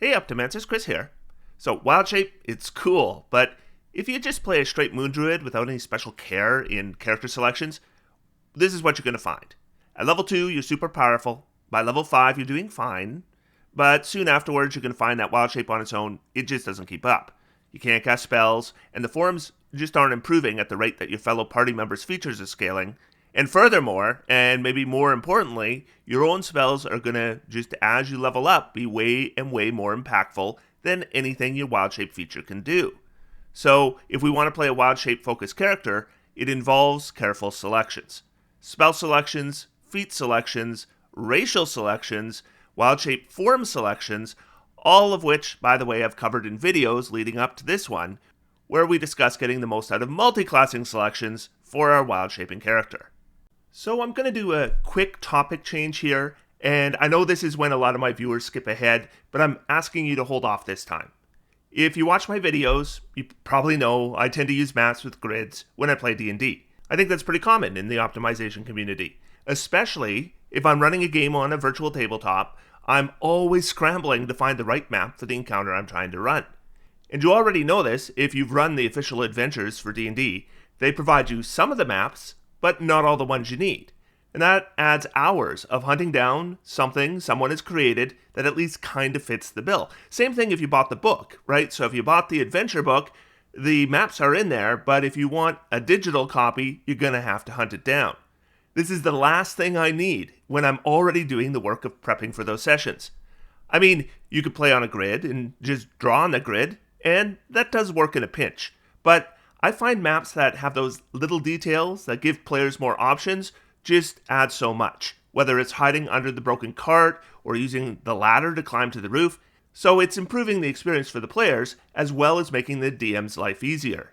Hey Optimantis, Chris here. So Wild Shape, it's cool, but if you just play a straight Moon Druid without any special care in character selections, this is what you're going to find. At level 2, you're super powerful. By level 5, you're doing fine. But soon afterwards, you're going to find that Wild Shape on its own, it just doesn't keep up. You can't cast spells, and the forms just aren't improving at the rate that your fellow party members' features are scaling. And furthermore, and maybe more importantly, your own spells are going to, just as you level up, be way and way more impactful than anything your Wild Shape feature can do. So, if we want to play a Wild Shape focused character, it involves careful selections. Spell selections, feat selections, racial selections, Wild Shape form selections, all of which, by the way, I've covered in videos leading up to this one, where we discuss getting the most out of multiclassing selections for our Wild Shaping character. So I'm going to do a quick topic change here, and I know this is when a lot of my viewers skip ahead, but I'm asking you to hold off this time. If you watch my videos, you probably know I tend to use maps with grids when I play D&D. I think that's pretty common in the optimization community, especially if I'm running a game on a virtual tabletop. I'm always scrambling to find the right map for the encounter I'm trying to run. And you already know this if you've run the official adventures for D&D. They provide you some of the maps, but not all the ones you need. And that adds hours of hunting down something someone has created that at least kind of fits the bill. Same thing if you bought the book, right? So if you bought the adventure book, the maps are in there, but if you want a digital copy, you're going to have to hunt it down. This is the last thing I need when I'm already doing the work of prepping for those sessions. I mean, you could play on a grid and just draw on the grid, and that does work in a pinch. But I find maps that have those little details that give players more options just add so much, whether it's hiding under the broken cart or using the ladder to climb to the roof. So it's improving the experience for the players as well as making the DM's life easier.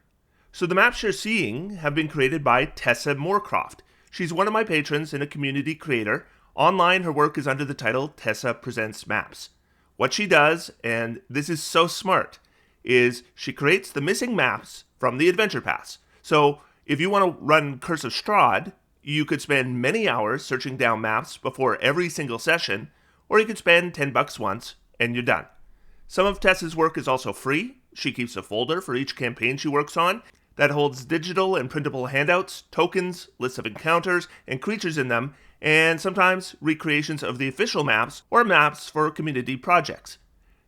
So the maps you're seeing have been created by Tessa Moorcroft. She's one of my patrons and a community creator. Online, her work is under the title Tessa Presents Maps. What she does, and this is so smart, is she creates the missing maps from the Adventure Pass. So if you want to run Curse of Strahd, you could spend many hours searching down maps before every single session, or you could spend $10 once and you're done. Some of Tessa's work is also free. She keeps a folder for each campaign she works on that holds digital and printable handouts, tokens, lists of encounters, and creatures in them, and sometimes recreations of the official maps or maps for community projects.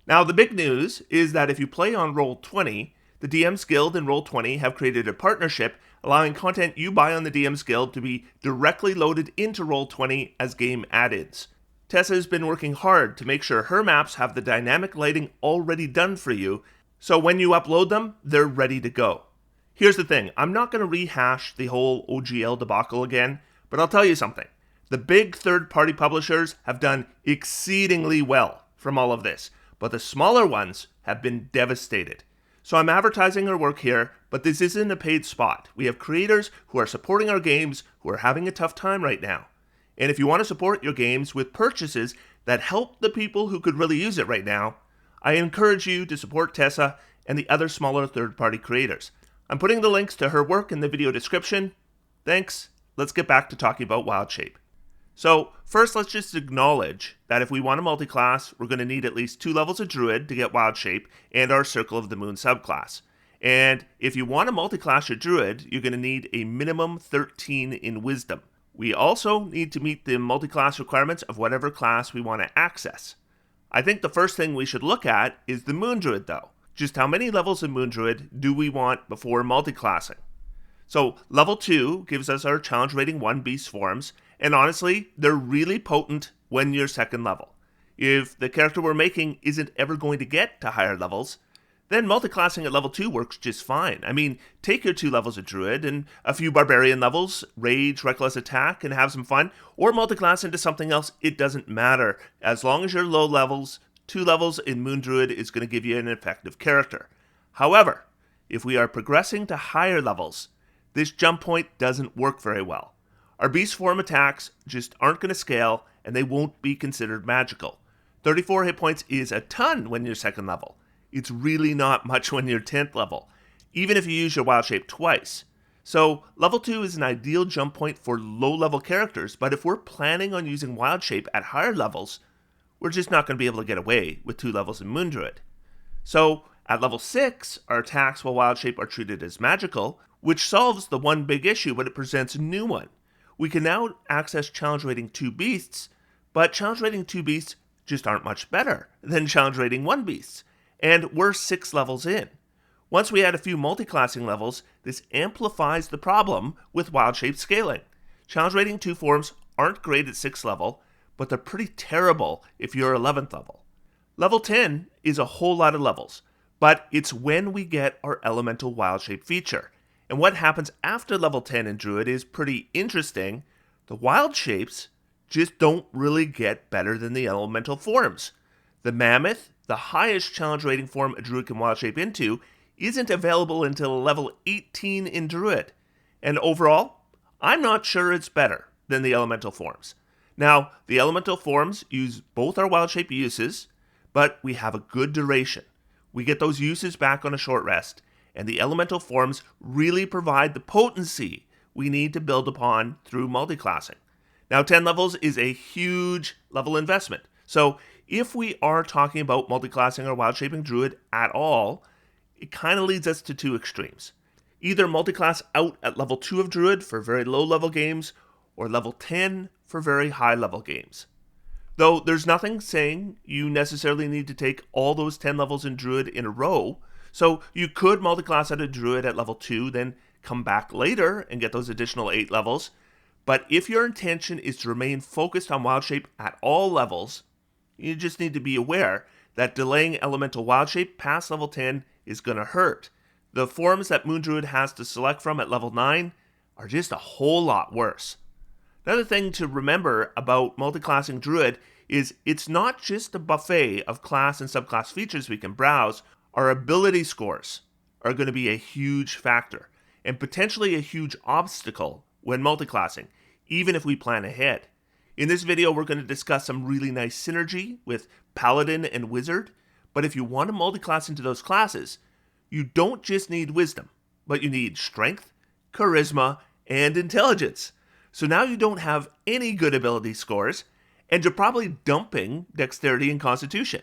Now, the big news is that if you play on Roll20, the DM's Guild and Roll20 have created a partnership allowing content you buy on the DM's Guild to be directly loaded into Roll20 as game add-ins. Tessa has been working hard to make sure her maps have the dynamic lighting already done for you, so when you upload them, they're ready to go. Here's the thing, I'm not going to rehash the whole OGL debacle again, but I'll tell you something. The big third-party publishers have done exceedingly well from all of this, but the smaller ones have been devastated. So I'm advertising her work here, but this isn't a paid spot. We have creators who are supporting our games who are having a tough time right now. And if you want to support your games with purchases that help the people who could really use it right now, I encourage you to support Tessa and the other smaller third-party creators. I'm putting the links to her work in the video description. Thanks. Let's get back to talking about Wild Shape. So first, let's just acknowledge that if we want to multiclass, we're going to need at least 2 levels of Druid to get Wild Shape and our Circle of the Moon subclass. And if you want to multiclass your Druid, you're going to need a minimum 13 in Wisdom. We also need to meet the multiclass requirements of whatever class we want to access. I think the first thing we should look at is the Moon Druid though. Just how many levels of Moon Druid do we want before multiclassing? So level 2 gives us our challenge rating 1 beast forms, and honestly, they're really potent when you're second level. If the character we're making isn't ever going to get to higher levels, then multiclassing at level 2 works just fine. I mean, take your 2 levels of Druid and a few Barbarian levels, Rage, Reckless Attack, and have some fun, or multiclass into something else, it doesn't matter. As long as you're low levels, 2 levels in Moon Druid is going to give you an effective character. However, if we are progressing to higher levels, this jump point doesn't work very well. Our beast form attacks just aren't going to scale, and they won't be considered magical. 34 hit points is a ton when you're second level. It's really not much when you're 10th level, even if you use your Wild Shape twice. So level 2 is an ideal jump point for low level characters, but if we're planning on using Wild Shape at higher levels, we're just not going to be able to get away with 2 levels in Moon Druid. So at level 6, our attacks while Wild Shape are treated as magical, which solves the one big issue, but it presents a new one. We can now access challenge rating 2 beasts, but challenge rating 2 beasts just aren't much better than challenge rating 1 beasts, and we're 6 levels in. Once we add a few multiclassing levels, this amplifies the problem with Wild Shape scaling. Challenge rating 2 forms aren't great at 6th level, but they're pretty terrible if you're 11th level. Level 10 is a whole lot of levels, but it's when we get our elemental Wild Shape feature. And what happens after level 10 in Druid is pretty interesting. The Wild Shapes just don't really get better than the elemental forms. The Mammoth, the highest challenge rating form a Druid can Wild Shape into, isn't available until level 18 in Druid. And overall, I'm not sure it's better than the elemental forms. Now, the elemental forms use both our Wild Shape uses, but we have a good duration. We get those uses back on a short rest, and the elemental forms really provide the potency we need to build upon through multiclassing. Now, 10 levels is a huge level investment. So if we are talking about multiclassing or wild shaping Druid at all, it kind of leads us to 2 extremes. Either multiclass out at level 2 of Druid for very low level games, or level 10 for very high level games. Though there's nothing saying you necessarily need to take all those 10 levels in Druid in a row, so you could multiclass out a Druid at level 2, then come back later and get those additional 8 levels. But if your intention is to remain focused on Wild Shape at all levels, you just need to be aware that delaying Elemental Wild Shape past level 10 is going to hurt. The forms that Moon Druid has to select from at level 9 are just a whole lot worse. Another thing to remember about multiclassing Druid is it's not just a buffet of class and subclass features we can browse. Our ability scores are going to be a huge factor, and potentially a huge obstacle when multiclassing, even if we plan ahead. In this video, we're going to discuss some really nice synergy with Paladin and Wizard, but if you want to multiclass into those classes, you don't just need wisdom, but you need strength, charisma, and intelligence. So now you don't have any good ability scores, and you're probably dumping dexterity and constitution.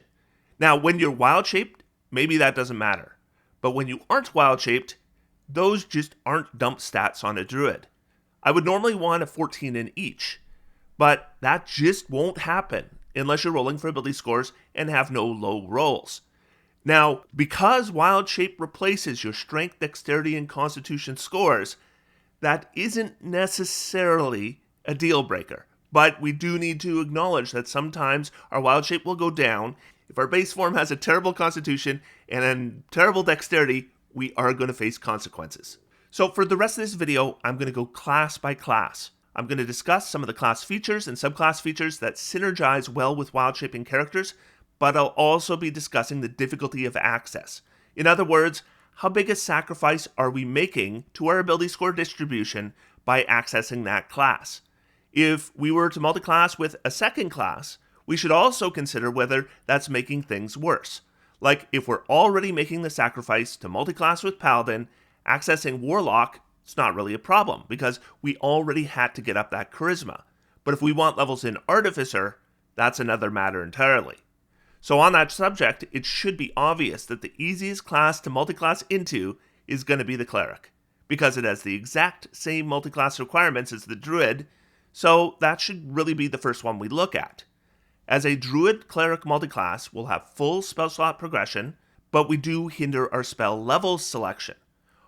Now, when you're wild-shaped, maybe that doesn't matter. But when you aren't wild-shaped, those just aren't dump stats on a Druid. I would normally want a 14 in each, but that just won't happen unless you're rolling for ability scores and have no low rolls. Now, because Wild Shape replaces your strength, dexterity, and constitution scores, that isn't necessarily a deal breaker. But we do need to acknowledge that sometimes our Wild Shape will go down. If our base form has a terrible constitution and a terrible dexterity, we are going to face consequences. So for the rest of this video, I'm going to go class by class. I'm going to discuss some of the class features and subclass features that synergize well with wild shaping characters, but I'll also be discussing the difficulty of access. In other words, how big a sacrifice are we making to our ability score distribution by accessing that class? If we were to multiclass with a second class, we should also consider whether that's making things worse. Like if we're already making the sacrifice to multiclass with Paladin, accessing Warlock, it's not really a problem because we already had to get up that charisma. But if we want levels in Artificer, that's another matter entirely. So on that subject, it should be obvious that the easiest class to multiclass into is going to be the Cleric, because it has the exact same multiclass requirements as the Druid, so that should really be the first one we look at. As a Druid Cleric multiclass, we'll have full spell slot progression, but we do hinder our spell level selection.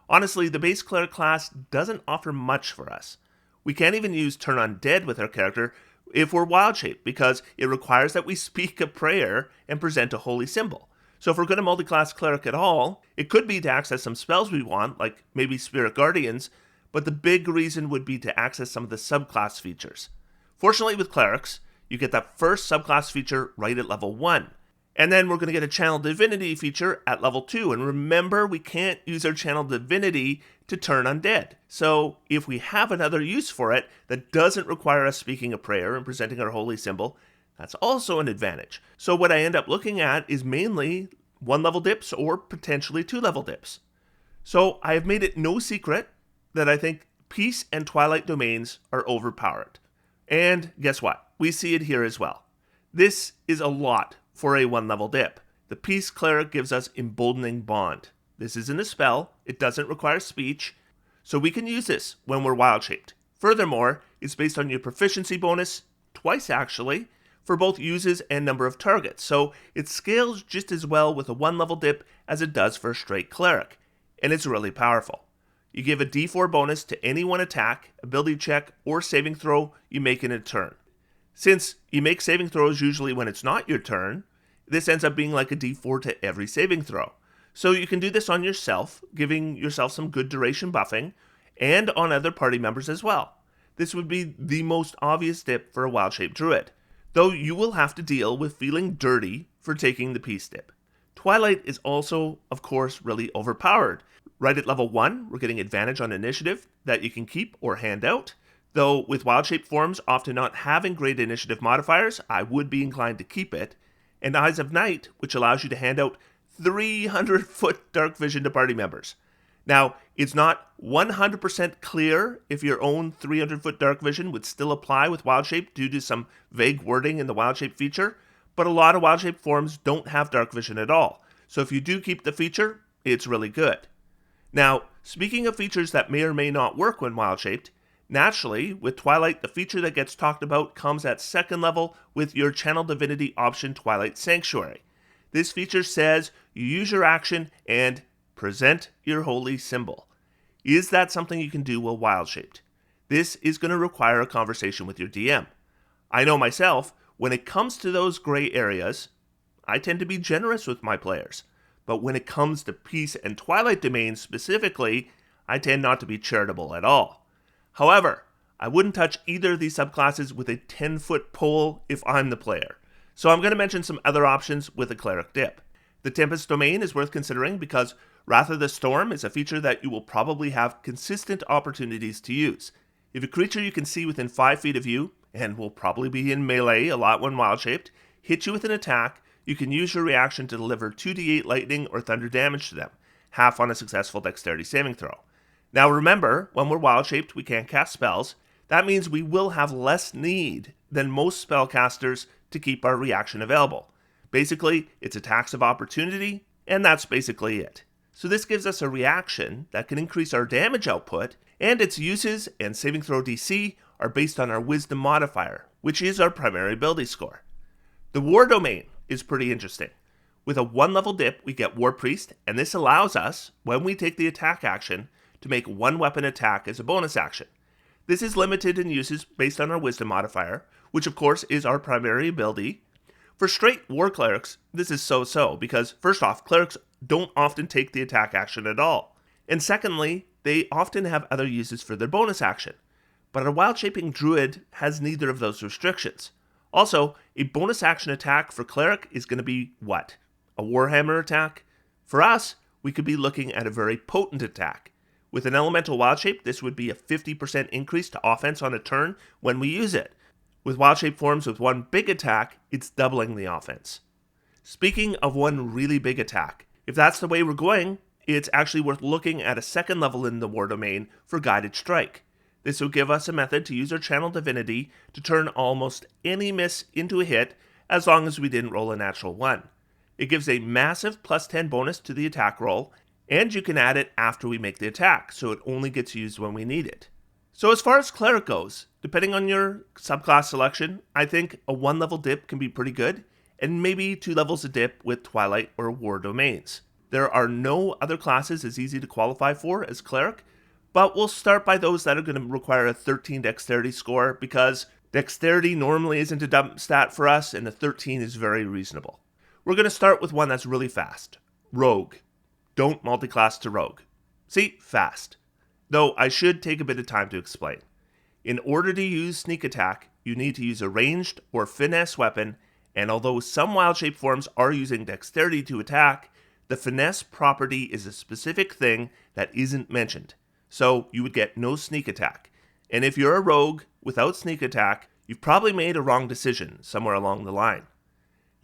Honestly, the base Cleric class doesn't offer much for us. We can't even use Turn Undead with our character if we're wild-shaped, because it requires that we speak a prayer and present a holy symbol. So if we're going to multiclass Cleric at all, it could be to access some spells we want, like maybe Spirit Guardians, but the big reason would be to access some of the subclass features. Fortunately with Clerics, you get that first subclass feature right at level 1. And then we're going to get a Channel Divinity feature at level 2. And remember, we can't use our Channel Divinity to turn undead. So if we have another use for it that doesn't require us speaking a prayer and presenting our holy symbol, that's also an advantage. So what I end up looking at is mainly 1-level dips or potentially 2-level dips. So I have made it no secret that I think Peace and Twilight domains are overpowered. And guess what? We see it here as well. This is a lot for a 1-level dip. The Peace Cleric gives us Emboldening Bond. This isn't a spell, it doesn't require speech, so we can use this when we're wild-shaped. Furthermore, it's based on your proficiency bonus, twice actually, for both uses and number of targets, so it scales just as well with a 1-level dip as it does for a straight Cleric, and it's really powerful. You give a d4 bonus to any one attack, ability check, or saving throw you make in a turn. Since you make saving throws usually when it's not your turn, this ends up being like a d4 to every saving throw. So you can do this on yourself, giving yourself some good duration buffing, and on other party members as well. This would be the most obvious dip for a wild-shaped druid, though you will have to deal with feeling dirty for taking the peace dip. Twilight is also, of course, really overpowered. Right at level 1, we're getting advantage on initiative that you can keep or hand out, though with wild-shaped forms often not having great initiative modifiers, I would be inclined to keep it, and Eyes of Night, which allows you to hand out 300-foot dark vision to party members. Now, it's not 100% clear if your own 300-foot dark vision would still apply with wild-shaped due to some vague wording in the wild-shaped feature, but a lot of wild-shaped forms don't have dark vision at all, so if you do keep the feature, it's really good. Now, speaking of features that may or may not work when wild-shaped, naturally, with Twilight, the feature that gets talked about comes at 2nd level with your Channel Divinity option Twilight Sanctuary. This feature says you use your action and present your holy symbol. Is that something you can do while wild-shaped? This is going to require a conversation with your DM. I know myself, when it comes to those gray areas, I tend to be generous with my players. But when it comes to Peace and Twilight domains specifically, I tend not to be charitable at all. However, I wouldn't touch either of these subclasses with a 10-foot pole if I'm the player. So I'm going to mention some other options with a Cleric dip. The Tempest domain is worth considering because Wrath of the Storm is a feature that you will probably have consistent opportunities to use. If a creature you can see within 5 feet of you, and will probably be in melee a lot when wild-shaped, hits you with an attack, you can use your reaction to deliver 2d8 lightning or thunder damage to them, half on a successful dexterity saving throw. Now remember, when we're wild-shaped we can't cast spells. That means we will have less need than most spellcasters to keep our reaction available. Basically, it's attacks of opportunity, and that's basically it. So this gives us a reaction that can increase our damage output, and its uses and saving throw DC are based on our Wisdom modifier, which is our primary ability score. The War domain is pretty interesting. With a 1-level dip, we get War Priest, and this allows us, when we take the attack action, to make one weapon attack as a bonus action. This is limited in uses based on our Wisdom modifier, which of course is our primary ability. For straight War Clerics, this is so-so, because first off, Clerics don't often take the attack action at all. And secondly, they often have other uses for their bonus action. But a wild-shaping Druid has neither of those restrictions. Also, a bonus action attack for Cleric is going to be what? A Warhammer attack? For us, we could be looking at a very potent attack. With an elemental wild shape, this would be a 50% increase to offense on a turn when we use it. With wild shape forms with one big attack, it's doubling the offense. Speaking of one really big attack, if that's the way we're going, it's actually worth looking at a 2nd level in the War domain for Guided Strike. This will give us a method to use our Channel Divinity to turn almost any miss into a hit as long as we didn't roll a natural 1. It gives a massive plus 10 bonus to the attack roll, and you can add it after we make the attack, so it only gets used when we need it. So as far as Cleric goes, depending on your subclass selection, I think a 1-level dip can be pretty good, and maybe 2 levels of dip with Twilight or War domains. There are no other classes as easy to qualify for as Cleric, but we'll start by those that are going to require a 13 dexterity score, because dexterity normally isn't a dump stat for us, and a 13 is very reasonable. We're going to start with one that's really fast. Rogue. Don't multiclass to Rogue. See, fast. Though I should take a bit of time to explain. In order to use Sneak Attack, you need to use a ranged or finesse weapon, and although some wild shape forms are using dexterity to attack, the finesse property is a specific thing that isn't mentioned. So you would get no Sneak Attack. And if you're a rogue without Sneak Attack, you've probably made a wrong decision somewhere along the line.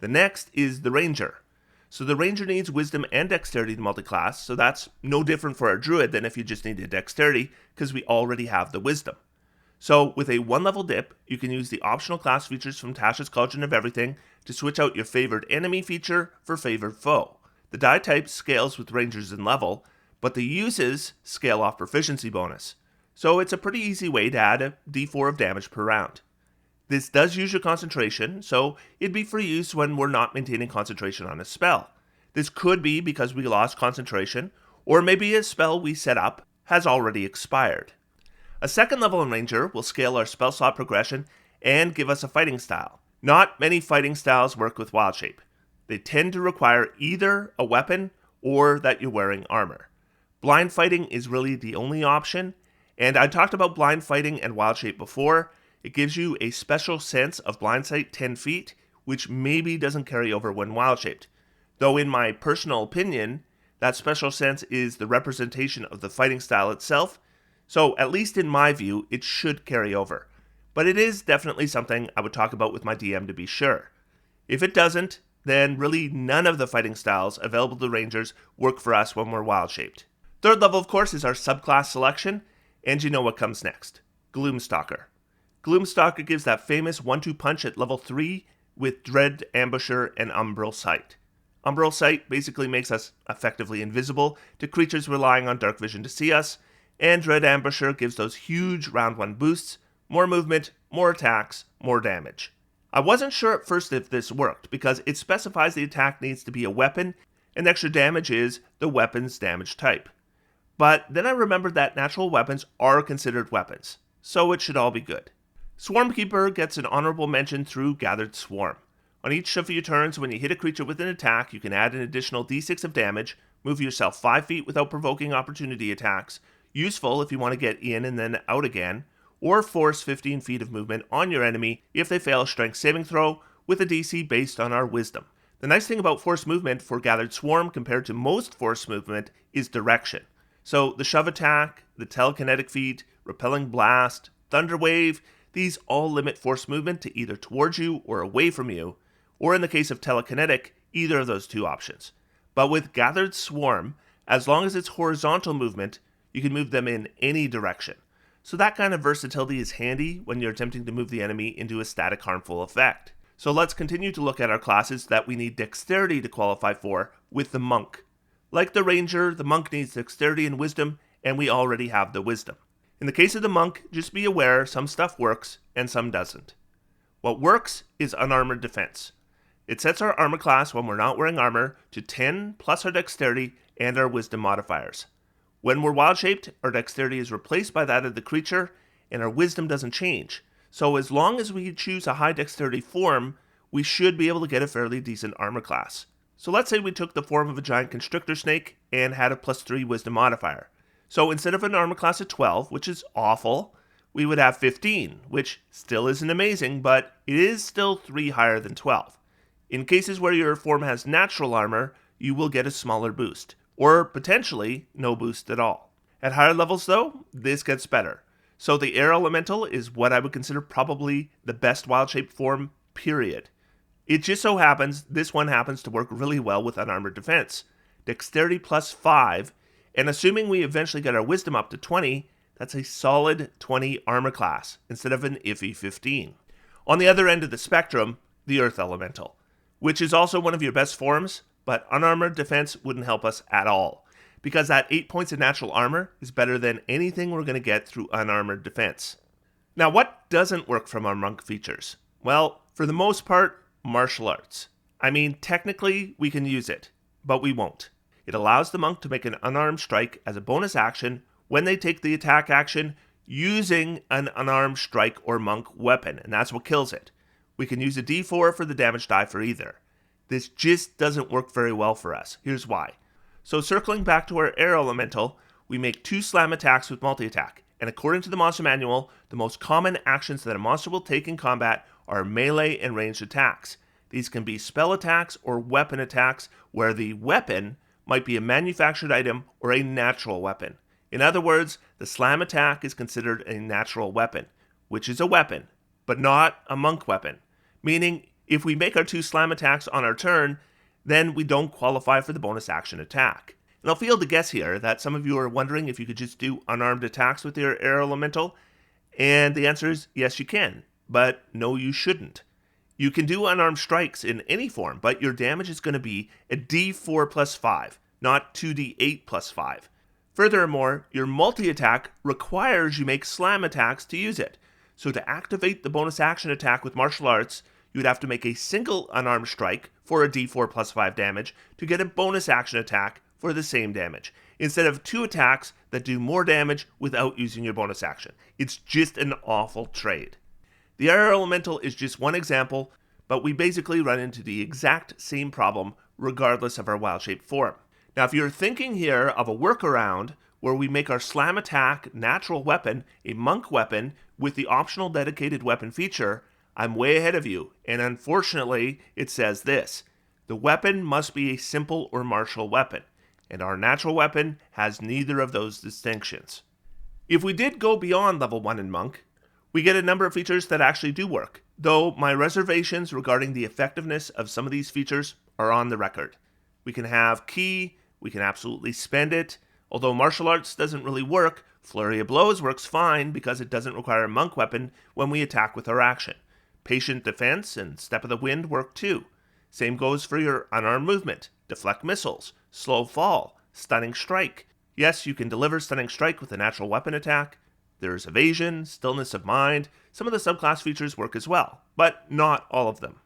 The next is the Ranger. So the Ranger needs Wisdom and Dexterity to multiclass, so that's no different for our Druid than if you just needed Dexterity, because we already have the Wisdom. So with a 1-level dip, you can use the optional class features from Tasha's Cauldron of Everything to switch out your favored enemy feature for favored foe. The die type scales with rangers in level, but the uses scale off proficiency bonus. So it's a pretty easy way to add a d4 of damage per round. This does use your concentration, so it'd be for use when we're not maintaining concentration on a spell. This could be because we lost concentration, or maybe a spell we set up has already expired. A 2nd level ranger will scale our spell slot progression and give us a fighting style. Not many fighting styles work with Wild Shape. They tend to require either a weapon or that you're wearing armor. Blind fighting is really the only option, and I talked about blind fighting and Wild Shape before. It gives you a special sense of blind sight 10 feet, which maybe doesn't carry over when Wild Shaped. Though in my personal opinion, that special sense is the representation of the fighting style itself, so at least in my view, it should carry over. But it is definitely something I would talk about with my DM to be sure. If it doesn't, then really none of the fighting styles available to Rangers work for us when we're Wild-Shaped. 3rd level, of course, is our subclass selection, and you know what comes next. Gloomstalker. Gloomstalker gives that famous 1-2 punch at level 3 with Dread, Ambusher, and Umbral Sight. Umbral Sight basically makes us effectively invisible to creatures relying on dark vision to see us, and Dread Ambusher gives those huge round 1 boosts, more movement, more attacks, more damage. I wasn't sure at first if this worked, because it specifies the attack needs to be a weapon, and extra damage is the weapon's damage type. But then I remembered that natural weapons are considered weapons, so it should all be good. Swarmkeeper gets an honorable mention through Gathered Swarm. On each of your turns, when you hit a creature with an attack, you can add an additional d6 of damage, move yourself 5 feet without provoking opportunity attacks, useful if you want to get in and then out again, or force 15 feet of movement on your enemy if they fail a strength saving throw with a DC based on our wisdom. The nice thing about force movement for Gathered Swarm compared to most force movement is direction. So the shove attack, the telekinetic feat, repelling blast, thunder wave, these all limit force movement to either towards you or away from you, or in the case of telekinetic, either of those 2 options. But with Gathered Swarm, as long as it's horizontal movement, you can move them in any direction. So that kind of versatility is handy when you're attempting to move the enemy into a static harmful effect. So let's continue to look at our classes that we need dexterity to qualify for with the monk. Like the ranger, the monk needs dexterity and wisdom, and we already have the wisdom. In the case of the monk, just be aware some stuff works and some doesn't. What works is unarmored defense. It sets our armor class when we're not wearing armor to 10 plus our dexterity and our wisdom modifiers. When we're wild-shaped, our dexterity is replaced by that of the creature, and our wisdom doesn't change. So as long as we choose a high dexterity form, we should be able to get a fairly decent armor class. So let's say we took the form of a giant constrictor snake and had a +3 wisdom modifier. So instead of an armor class of 12, which is awful, we would have 15, which still isn't amazing, but it is still 3 higher than 12. In cases where your form has natural armor, you will get a smaller boost, or potentially no boost at all. At higher levels though, this gets better. So the air elemental is what I would consider probably the best wild-shaped form, period. It just so happens this one happens to work really well with unarmored defense. Dexterity +5, and assuming we eventually get our wisdom up to 20, that's a solid 20 armor class instead of an iffy 15. On the other end of the spectrum, the earth elemental, which is also one of your best forms, but unarmored defense wouldn't help us at all, because that 8 points of natural armor is better than anything we're going to get through unarmored defense. Now, what doesn't work from our monk features? Well, for the most part, martial arts. I mean, technically, we can use it, but we won't. It allows the monk to make an unarmed strike as a bonus action when they take the attack action using an unarmed strike or monk weapon, and that's what kills it. We can use a d4 for the damage die for either. This just doesn't work very well for us. Here's why. So circling back to our air elemental, we make 2 slam attacks with multi-attack, and according to the monster manual, the most common actions that a monster will take in combat are melee and ranged attacks. These can be spell attacks or weapon attacks, where the weapon might be a manufactured item or a natural weapon. In other words, the slam attack is considered a natural weapon, which is a weapon, but not a monk weapon. Meaning, if we make our 2 slam attacks on our turn, then we don't qualify for the bonus action attack. And I'll field a guess here that some of you are wondering if you could just do unarmed attacks with your air elemental, And the answer is yes, you can, but no, you shouldn't. You can do unarmed strikes in any form, but your damage is going to be a d4 plus 5, not 2d8 plus 5. Furthermore, your multi-attack requires you make slam attacks to use it. So to activate the bonus action attack with martial arts, you would have to make a single unarmed strike for a d4 plus 5 damage to get a bonus action attack for the same damage, instead of 2 attacks that do more damage without using your bonus action. It's just an awful trade. The air elemental is just one example, but we basically run into the exact same problem regardless of our wild shape form. Now, if you're thinking here of a workaround where we make our slam attack natural weapon a monk weapon with the optional dedicated weapon feature, I'm way ahead of you, and unfortunately, it says this: the weapon must be a simple or martial weapon, and our natural weapon has neither of those distinctions. If we did go beyond level 1 in monk, we get a number of features that actually do work, though my reservations regarding the effectiveness of some of these features are on the record. We can have ki, we can absolutely spend it. Although martial arts doesn't really work, flurry of blows works fine because it doesn't require a monk weapon when we attack with our action. Patient defense and step of the wind work too. Same goes for your unarmed movement, deflect missiles, slow fall, stunning strike. Yes, you can deliver stunning strike with a natural weapon attack. There's evasion, stillness of mind. Some of the subclass features work as well, but not all of them.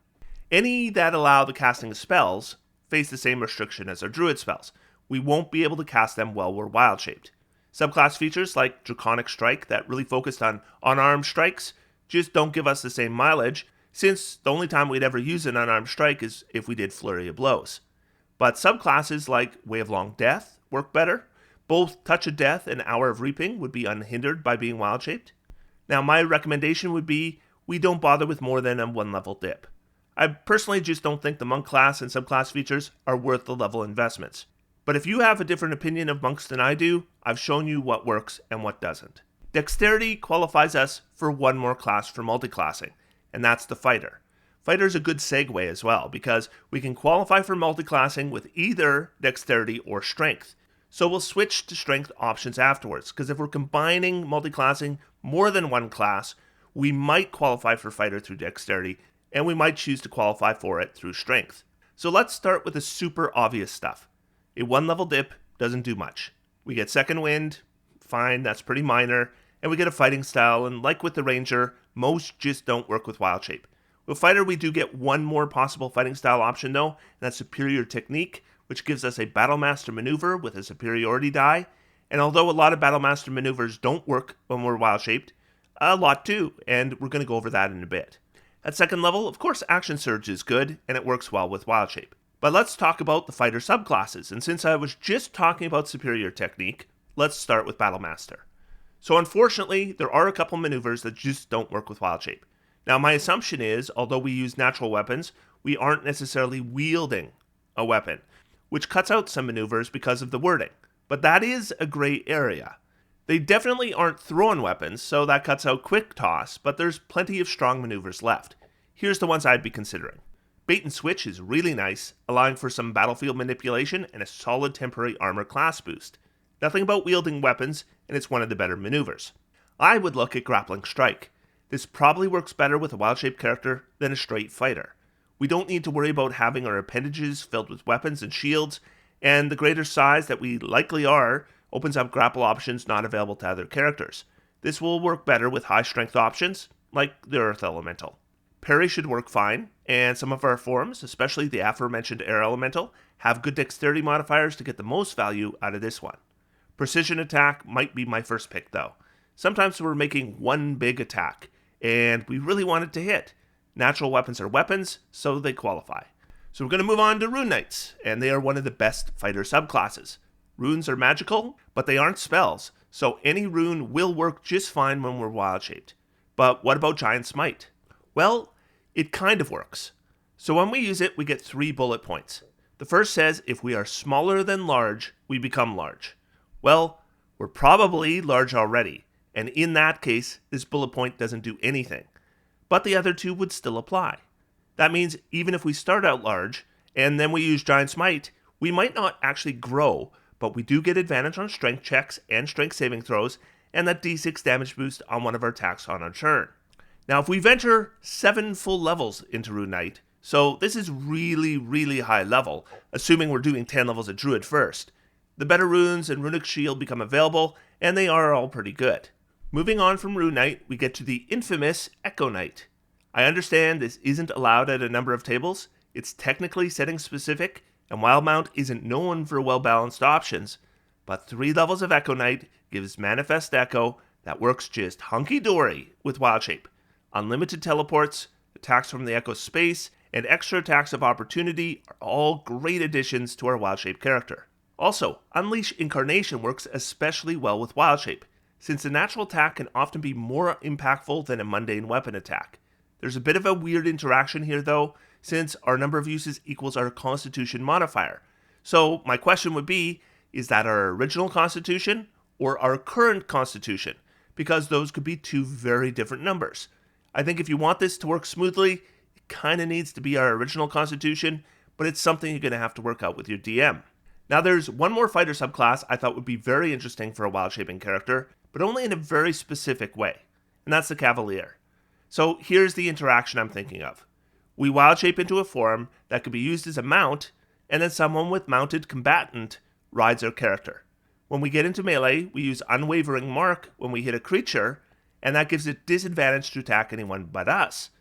Any that allow the casting of spells face the same restriction as our druid spells. We won't be able to cast them while we're wild-shaped. Subclass features like Draconic Strike that really focused on unarmed strikes just don't give us the same mileage, since the only time we'd ever use an unarmed strike is if we did Flurry of Blows. But subclasses like Way of Long Death work better. Both Touch of Death and Hour of Reaping would be unhindered by being wild-shaped. Now, my recommendation would be we don't bother with more than a 1-level dip. I personally just don't think the monk class and subclass features are worth the level investments. But if you have a different opinion of monks than I do, I've shown you what works and what doesn't. Dexterity qualifies us for one more class for multiclassing, and that's the fighter. Fighter's a good segue as well, because we can qualify for multiclassing with either dexterity or strength. So we'll switch to strength options afterwards, because if we're combining multiclassing more than one class, we might qualify for fighter through dexterity, and we might choose to qualify for it through strength. So let's start with the super obvious stuff. A 1-level dip doesn't do much. We get second wind, fine, that's pretty minor, and we get a fighting style, and like with the ranger, most just don't work with wild shape. With fighter, we do get one more possible fighting style option though, and that's superior technique, which gives us a Battlemaster maneuver with a superiority die. And although a lot of Battlemaster maneuvers don't work when we're wild shaped, a lot do, and we're going to go over that in a bit. At second level, of course, Action Surge is good, and it works well with wild shape. But let's talk about the fighter subclasses, and since I was just talking about superior technique, let's start with Battlemaster. So unfortunately, there are a couple maneuvers that just don't work with wild shape. Now my assumption is, although we use natural weapons, we aren't necessarily wielding a weapon, which cuts out some maneuvers because of the wording. But that is a gray area. They definitely aren't throwing weapons, so that cuts out quick toss, but there's plenty of strong maneuvers left. Here's the ones I'd be considering. Bait and switch is really nice, allowing for some battlefield manipulation and a solid temporary armor class boost. Nothing about wielding weapons, and it's one of the better maneuvers. I would look at grappling strike. This probably works better with a wild-shaped character than a straight fighter. We don't need to worry about having our appendages filled with weapons and shields, and the greater size that we likely are opens up grapple options not available to other characters. This will work better with high-strength options, like the Earth Elemental. Parry should work fine, and some of our forms, especially the aforementioned Air Elemental, have good dexterity modifiers to get the most value out of this one. Precision attack might be my first pick though. Sometimes we're making one big attack, and we really want it to hit. Natural weapons are weapons, so they qualify. So we're going to move on to Rune Knights, and they are one of the best fighter subclasses. Runes are magical, but they aren't spells, so any rune will work just fine when we're wild-shaped. But what about Giant Smite? Well, it kind of works. So when we use it, we get 3 bullet points. The first says if we are smaller than large, we become large. Well, we're probably large already, and in that case, this bullet point doesn't do anything. But the other 2 would still apply. That means even if we start out large, and then we use Giant Smite, we might not actually grow, but we do get advantage on strength checks and strength saving throws, and that d6 damage boost on one of our attacks on our turn. Now, if we venture 7 full levels into Rune Knight, so this is really high level, assuming we're doing 10 levels of Druid first, the better runes and Runic Shield become available, and they are all pretty good. Moving on from Rune Knight, we get to the infamous Echo Knight. I understand this isn't allowed at a number of tables, it's technically setting specific, and Wildmount isn't known for well-balanced options, but 3 levels of Echo Knight gives Manifest Echo that works just hunky-dory with Wild Shape. Unlimited teleports, attacks from the Echo space, and extra attacks of opportunity are all great additions to our Wild Shape character. Also, Unleash Incarnation works especially well with Wild Shape, since a natural attack can often be more impactful than a mundane weapon attack. There's a bit of a weird interaction here though, since our number of uses equals our Constitution modifier. So my question would be, is that our original Constitution or our current Constitution? Because those could be 2 very different numbers. I think if you want this to work smoothly, it kind of needs to be our original Constitution, but it's something you're going to have to work out with your DM. Now there's one more fighter subclass I thought would be very interesting for a wild shaping character, but only in a very specific way, and that's the Cavalier. So here's the interaction I'm thinking of. We wild shape into a form that could be used as a mount, and then someone with mounted combatant rides our character. When we get into melee, we use Unwavering Mark when we hit a creature, and that gives it disadvantage to attack anyone but us.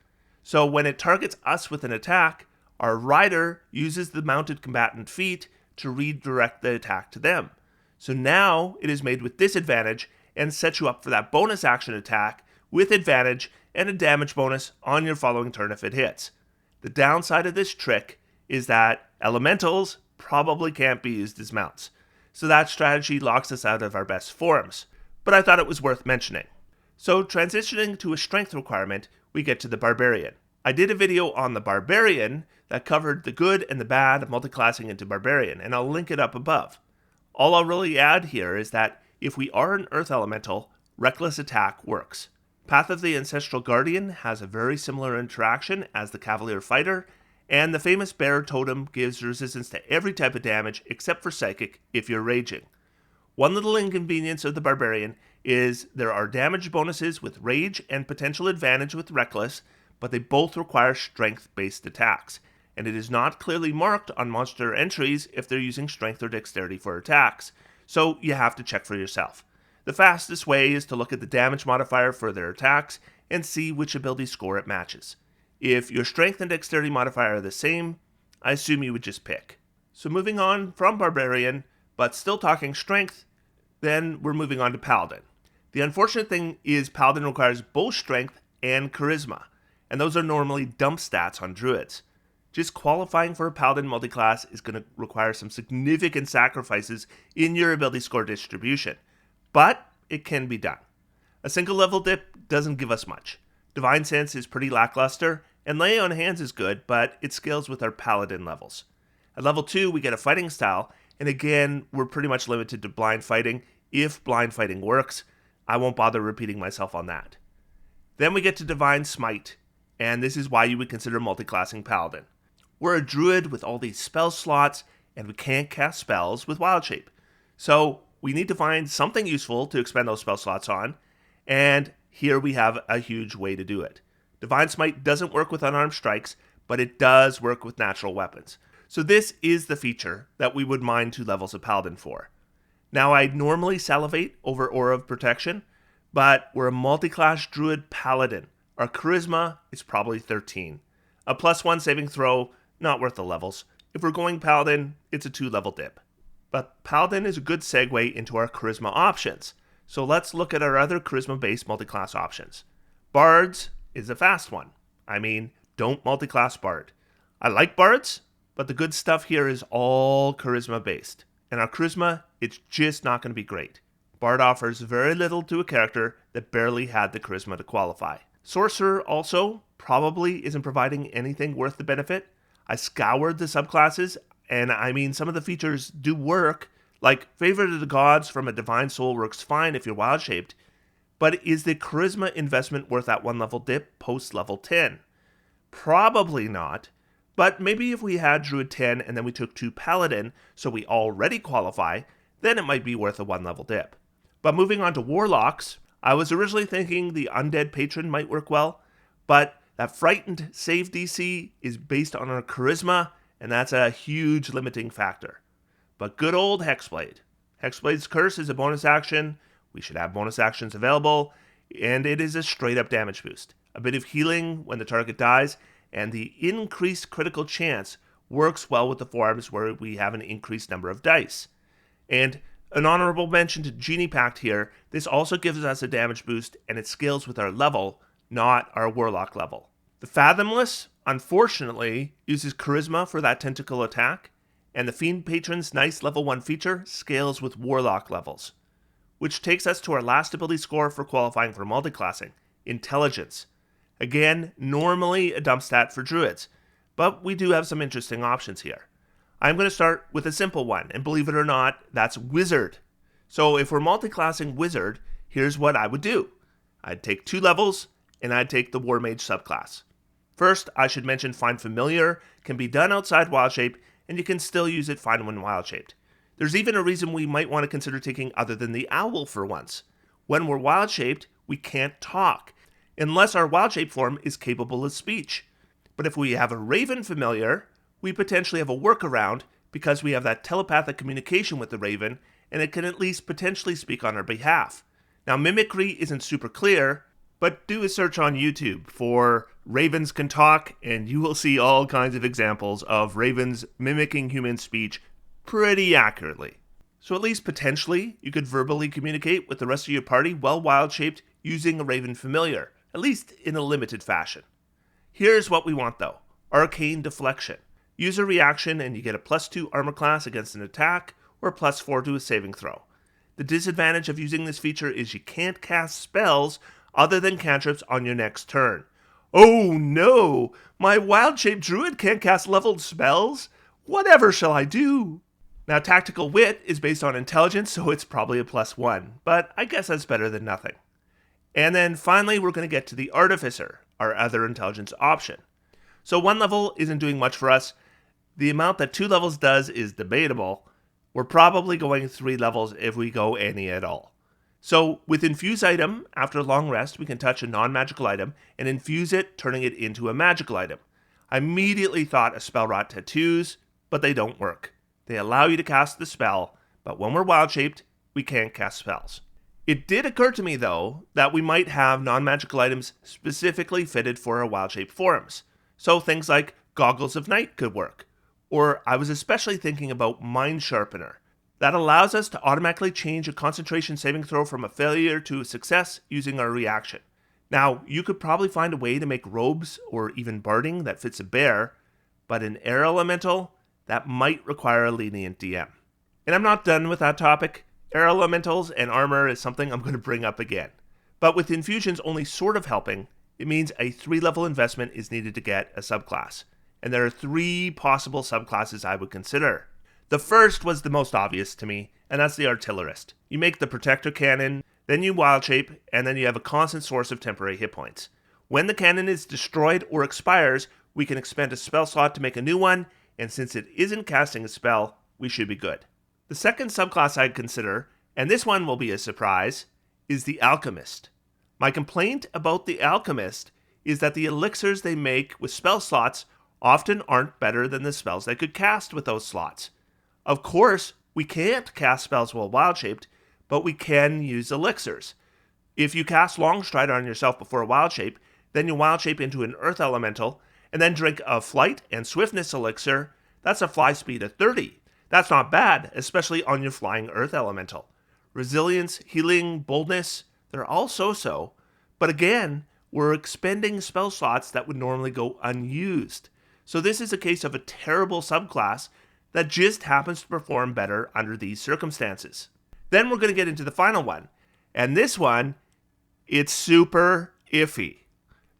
So when it targets us with an attack, our rider uses the mounted combatant feat to redirect the attack to them. So now it is made with disadvantage and sets you up for that bonus action attack with advantage and a damage bonus on your following turn if it hits. The downside of this trick is that elementals probably can't be used as mounts, so that strategy locks us out of our best forms, but I thought it was worth mentioning. So transitioning to a strength requirement, we get to the Barbarian. I did a video on the Barbarian that covered the good and the bad of multiclassing into Barbarian, and I'll link it up above. All I'll really add here is that if we are an Earth Elemental, Reckless Attack works. Path of the Ancestral Guardian has a very similar interaction as the Cavalier Fighter, and the famous Bear Totem gives resistance to every type of damage except for Psychic if you're raging. One little inconvenience of the Barbarian is there are damage bonuses with Rage and potential advantage with Reckless, but they both require strength-based attacks, and it is not clearly marked on monster entries if they're using strength or dexterity for attacks, so you have to check for yourself. The fastest way is to look at the damage modifier for their attacks and see which ability score it matches. If your strength and dexterity modifier are the same, I assume you would just pick. So moving on from Barbarian, but still talking strength, then we're moving on to Paladin. The unfortunate thing is Paladin requires both strength and charisma, and those are normally dump stats on druids. Just qualifying for a Paladin multiclass is going to require some significant sacrifices in your ability score distribution, but it can be done. A single level dip doesn't give us much. Divine Sense is pretty lackluster, and Lay on Hands is good, but it scales with our Paladin levels. At level 2, we get a fighting style, and again, we're pretty much limited to blind fighting. If blind fighting works, I won't bother repeating myself on that. Then we get to Divine Smite, and this is why you would consider multiclassing Paladin. We're a druid with all these spell slots, and we can't cast spells with Wild Shape. So we need to find something useful to expend those spell slots on, and here we have a huge way to do it. Divine Smite doesn't work with unarmed strikes, but it does work with natural weapons. So this is the feature that we would mine 2 levels of Paladin for. Now I'd normally salivate over Aura of Protection, but we're a multi-class Druid Paladin. Our Charisma is probably 13. A +1 saving throw, not worth the levels. If we're going Paladin, it's a 2-level dip. But Paladin is a good segue into our Charisma options. So let's look at our other Charisma-based multi-class options. Bards is a fast one. I mean, don't multi-class Bard. I like Bards, but the good stuff here is all Charisma-based. And our Charisma, it's just not going to be great. Bard offers very little to a character that barely had the Charisma to qualify. Sorcerer also probably isn't providing anything worth the benefit. I scoured the subclasses, and I mean, some of the features do work, like Favorite of the Gods from a Divine Soul works fine if you're wild-shaped, but is the Charisma investment worth that 1-level dip post-level 10? Probably not, but maybe if we had Druid 10 and then we took 2 Paladin, so we already qualify, then it might be worth a 1-level dip. But moving on to Warlocks, I was originally thinking the Undead Patron might work well, but that Frightened save DC is based on our Charisma, and that's a huge limiting factor. But good old Hexblade. Hexblade's Curse is a bonus action, we should have bonus actions available, and it is a straight up damage boost. A bit of healing when the target dies, and the increased critical chance works well with the forms where we have an increased number of dice. And an honorable mention to Genie Pact here, this also gives us a damage boost and it scales with our level, not our Warlock level. The Fathomless, unfortunately, uses Charisma for that tentacle attack, and the Fiend Patron's nice level 1 feature scales with Warlock levels. Which takes us to our last ability score for qualifying for multiclassing, Intelligence. Again, normally a dump stat for Druids, but we do have some interesting options here. I'm going to start with a simple one, and believe it or not, that's Wizard. So if we're multiclassing Wizard, here's what I would do. I'd take 2 levels, and I'd take the War Mage subclass. First, I should mention Find Familiar can be done outside Wild Shape, and you can still use it fine when Wild Shaped. There's even a reason we might want to consider taking other than the Owl for once. When we're Wild Shaped, we can't talk, unless our Wild Shape form is capable of speech. But if we have a Raven Familiar, we potentially have a workaround because we have that telepathic communication with the Raven, and it can at least potentially speak on our behalf. Now, mimicry isn't super clear, but do a search on YouTube for Ravens Can Talk, and you will see all kinds of examples of ravens mimicking human speech pretty accurately. So at least potentially, you could verbally communicate with the rest of your party while wild-shaped using a Raven Familiar, at least in a limited fashion. Here's what we want though, Arcane Deflection. Use a reaction and you get a +2 armor class against an attack, or a +4 to a saving throw. The disadvantage of using this feature is you can't cast spells other than cantrips on your next turn. Oh no! My wild-shaped druid can't cast leveled spells? Whatever shall I do? Now, Tactical Wit is based on intelligence, so it's probably a +1, but I guess that's better than nothing. And then finally, we're going to get to the Artificer, our other intelligence option. So 1 level isn't doing much for us. The amount that 2 levels does is debatable. We're probably going 3 levels if we go any at all. So with Infuse Item, after a long rest, we can touch a non-magical item and infuse it, turning it into a magical item. I immediately thought of Spellrot Tattoos, but they don't work. They allow you to cast the spell, but when we're wild-shaped, we can't cast spells. It did occur to me, though, that we might have non-magical items specifically fitted for our wild-shaped forms. So things like Goggles of Night could work. Or I was especially thinking about Mind Sharpener. That allows us to automatically change a concentration saving throw from a failure to a success using our reaction. Now, you could probably find a way to make robes or even barding that fits a bear, but an air elemental, that might require a lenient DM. And I'm not done with that topic. Air elementals and armor is something I'm going to bring up again. But with infusions only sort of helping, it means a 3-level investment is needed to get a subclass. And there are 3 possible subclasses I would consider. The first was the most obvious to me, and that's the Artillerist. You make the Protector Cannon, then you wild shape, and then you have a constant source of temporary hit points. When the cannon is destroyed or expires, we can expend a spell slot to make a new one, and since it isn't casting a spell, we should be good. The second subclass I'd consider, and this one will be a surprise, is the Alchemist. My complaint about the Alchemist is that the elixirs they make with spell slots often aren't better than the spells they could cast with those slots. Of course, we can't cast spells while wild-shaped, but we can use elixirs. If you cast Longstride on yourself before a wild shape, then you wild shape into an earth elemental, and then drink a flight and swiftness elixir, that's a fly speed of 30. That's not bad, especially on your flying earth elemental. Resilience, healing, boldness, they're all so-so. But again, we're expending spell slots that would normally go unused. So this is a case of a terrible subclass that just happens to perform better under these circumstances. Then we're going to get into the final one. And this one, it's super iffy.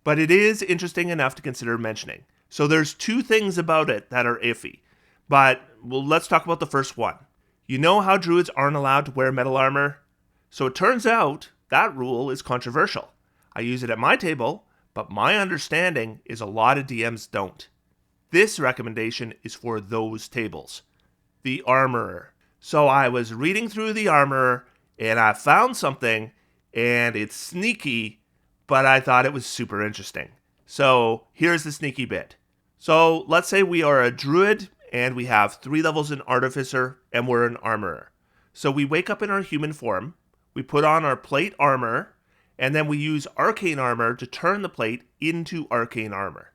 But it is interesting enough to consider mentioning. So there's 2 things about it that are iffy. But let's talk about the first one. You know how druids aren't allowed to wear metal armor? So it turns out that rule is controversial. I use it at my table, but my understanding is a lot of DMs don't. This recommendation is for those tables. The Armorer. So I was reading through the Armorer, And I found something, and it's sneaky, but I thought it was super interesting. So here's the sneaky bit. So let's say we are a Druid, and we have 3 levels in Artificer, and we're an Armorer. So we wake up in our human form, we put on our plate armor, and then we use Arcane Armor to turn the plate into Arcane Armor.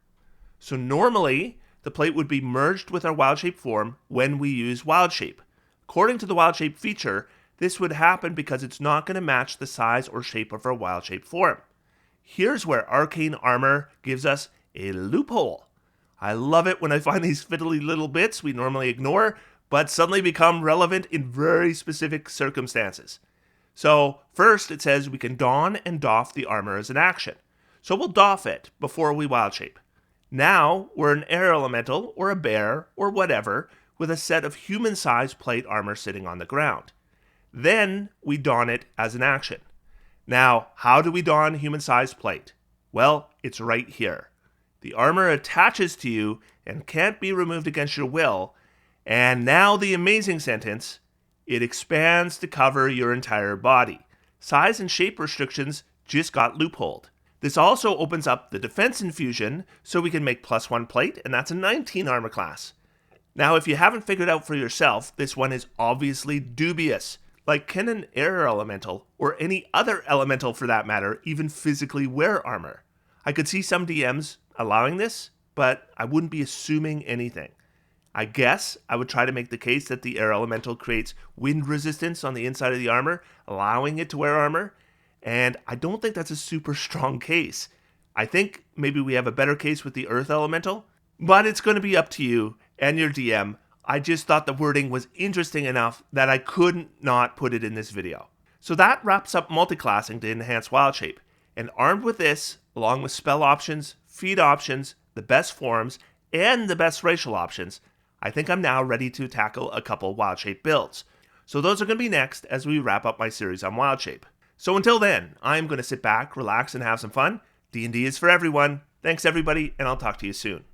So normally, the plate would be merged with our Wild Shape form when we use Wild Shape. According to the Wild Shape feature, this would happen because it's not going to match the size or shape of our Wild Shape form. Here's where Arcane Armor gives us a loophole. I love it when I find these fiddly little bits we normally ignore, but suddenly become relevant in very specific circumstances. So first it says we can don and doff the armor as an action. So we'll doff it before we Wild Shape. Now we're an air elemental or a bear or whatever with a set of human-sized plate armor sitting on the ground. Then we don it as an action. Now, how do we don human-sized plate? Well, it's right here. The armor attaches to you and can't be removed against your will. And now the amazing sentence, it expands to cover your entire body. Size and shape restrictions just got loopholed. This also opens up the defense infusion so we can make +1 plate, and that's a 19 armor class. Now, if you haven't figured out for yourself, this one is obviously dubious. Like, can an air elemental, or any other elemental for that matter, even physically wear armor? I could see some DMs allowing this, but I wouldn't be assuming anything. I guess I would try to make the case that the air elemental creates wind resistance on the inside of the armor, allowing it to wear armor, and I don't think that's a super strong case. I think maybe we have a better case with the earth elemental, but it's going to be up to you and your DM. I just thought the wording was interesting enough that I couldn't not put it in this video. So that wraps up multiclassing to enhance Wild Shape, and armed with this, along with spell options, feat options, the best forms, and the best racial options, I think I'm now ready to tackle a couple Wild Shape builds. So those are going to be next as we wrap up my series on Wild Shape. So until then, I'm going to sit back, relax, and have some fun. D&D is for everyone. Thanks everybody, and I'll talk to you soon.